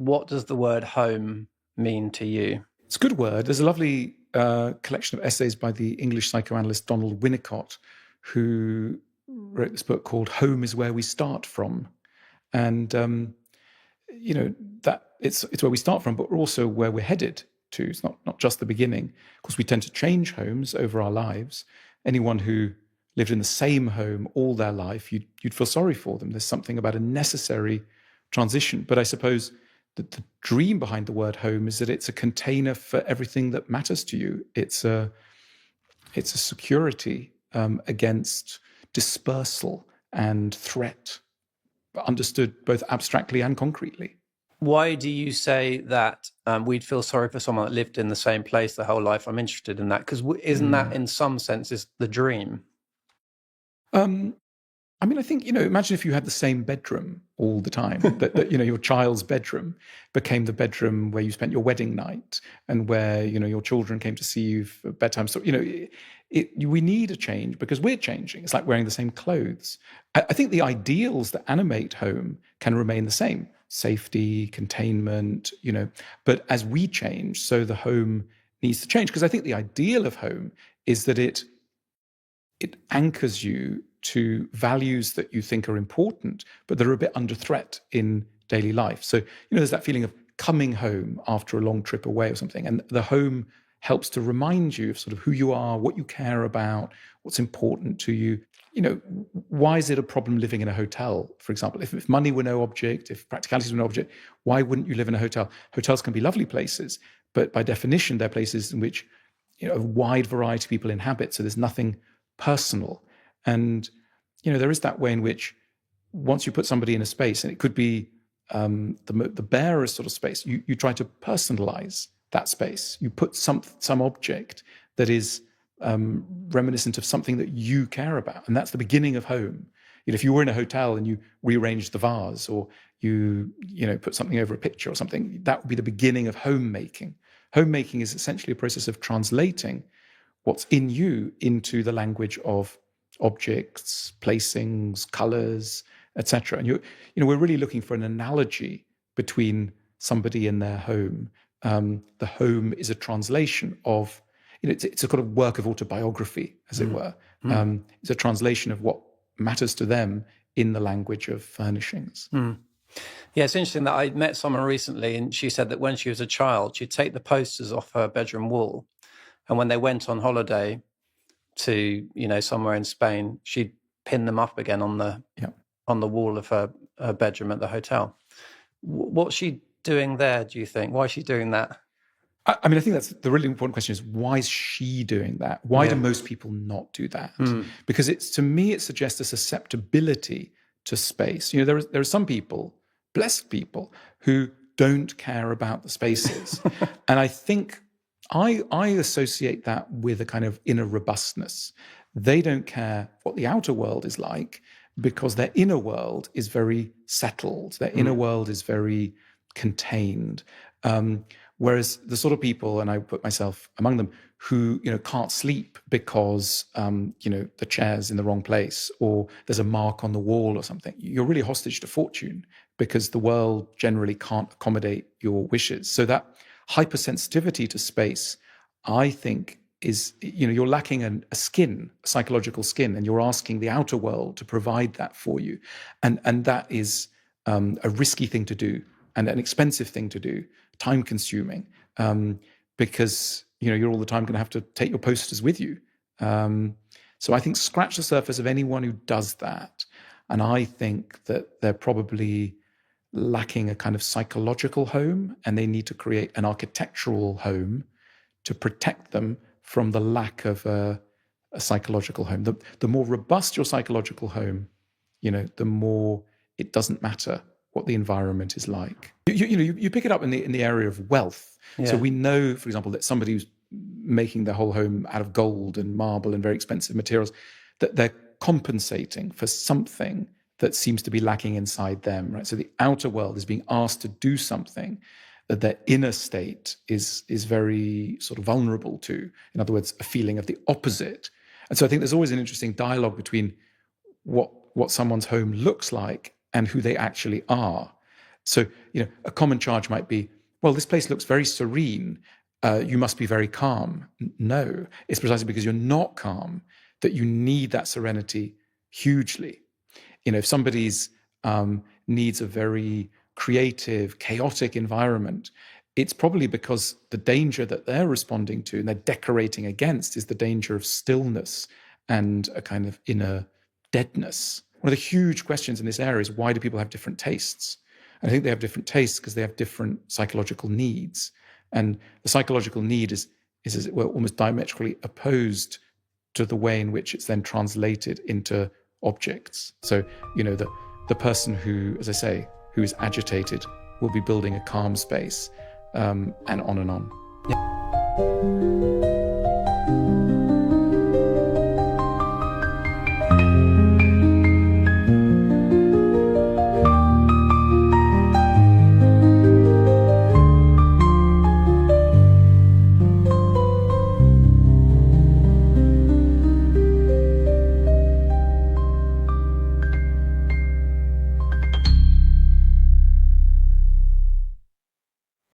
what does the word home mean to you? It's a good word. There's a lovely collection of essays by the English psychoanalyst Donald Winnicott, who wrote this book called Home is Where We Start From. And, that it's where we start from, but also where we're headed to. It's not just the beginning. Of course, we tend to change homes over our lives. Anyone who lived in the same home all their life, you'd feel sorry for them. There's something about a necessary transition. But I suppose that the dream behind the word home is that it's a container for everything that matters to you. It's a security against dispersal and threat, understood both abstractly and concretely. Why do you say that we'd feel sorry for someone that lived in the same place their whole life? I'm interested in that, because isn't that in some senses the dream? I think, imagine if you had the same bedroom all the time, that your child's bedroom became the bedroom where you spent your wedding night and where, your children came to see you for bedtime. So, we need a change because we're changing. It's like wearing the same clothes. I think the ideals that animate home can remain the same: safety, containment, but as we change, so the home needs to change. Because I think the ideal of home is that it anchors you to values that you think are important, but that are a bit under threat in daily life. So, there's that feeling of coming home after a long trip away or something. And the home helps to remind you of sort of who you are, what you care about, what's important to you. Why is it a problem living in a hotel, for example? If money were no object, if practicalities were no object, why wouldn't you live in a hotel? Hotels can be lovely places, but by definition, they're places in which a wide variety of people inhabit. So there's nothing personal. And, there is that way in which once you put somebody in a space, and it could be the barest sort of space, you try to personalize that space. You put some object that is reminiscent of something that you care about. And that's the beginning of home. If you were in a hotel and you rearranged the vase, or you put something over a picture or something, that would be the beginning of homemaking. Homemaking is essentially a process of translating what's in you into the language of objects, placings, colors, etc. And we're really looking for an analogy between somebody and their home. The home is a translation of, it's a kind of work of autobiography, as it were. It's a translation of what matters to them in the language of furnishings. Yeah, it's interesting that I met someone recently, and she said that when she was a child, she'd take the posters off her bedroom wall, and when they went on holiday to somewhere in Spain, she'd pin them up again on the wall of her bedroom at the hotel. What's she doing there, do you think? Why is she doing that? I think that's the really important question: is why is she doing that? Why do most people not do that? Because to me, it suggests a susceptibility to space. There are some people, blessed people, who don't care about the spaces. And I think I associate that with a kind of inner robustness. They don't care what the outer world is like because their inner world is very settled. Their inner world is very contained. Whereas the sort of people, and I put myself among them, who can't sleep because the chair's in the wrong place, or there's a mark on the wall or something, you're really hostage to fortune because the world generally can't accommodate your wishes. So that hypersensitivity to space, I think, is you're lacking a skin, a psychological skin, and you're asking the outer world to provide that for you, and that is a risky thing to do and an expensive thing to do, time consuming, because you're all the time going to have to take your posters with you. So I think scratch the surface of anyone who does that, and I think that they're probably lacking a kind of psychological home, and they need to create an architectural home to protect them from the lack of a psychological home. The more robust your psychological home, the more it doesn't matter what the environment is like. You pick it up in the area of wealth. Yeah. So we know, for example, that somebody who's making their whole home out of gold and marble and very expensive materials, that they're compensating for something that seems to be lacking inside them, right? So the outer world is being asked to do something that their inner state is very sort of vulnerable to. In other words, a feeling of the opposite. And so I think there's always an interesting dialogue between what someone's home looks like and who they actually are. So, a common charge might be, well, this place looks very serene. You must be very calm. No, it's precisely because you're not calm that you need that serenity hugely. If somebody's needs a very creative, chaotic environment, it's probably because the danger that they're responding to and they're decorating against is the danger of stillness and a kind of inner deadness. One of the huge questions in this area is, why do people have different tastes? And I think they have different tastes because they have different psychological needs. And the psychological need is as it were, almost diametrically opposed to the way in which it's then translated into objects. So, the person who, as I say, who is agitated will be building a calm space, and on and on. Yeah.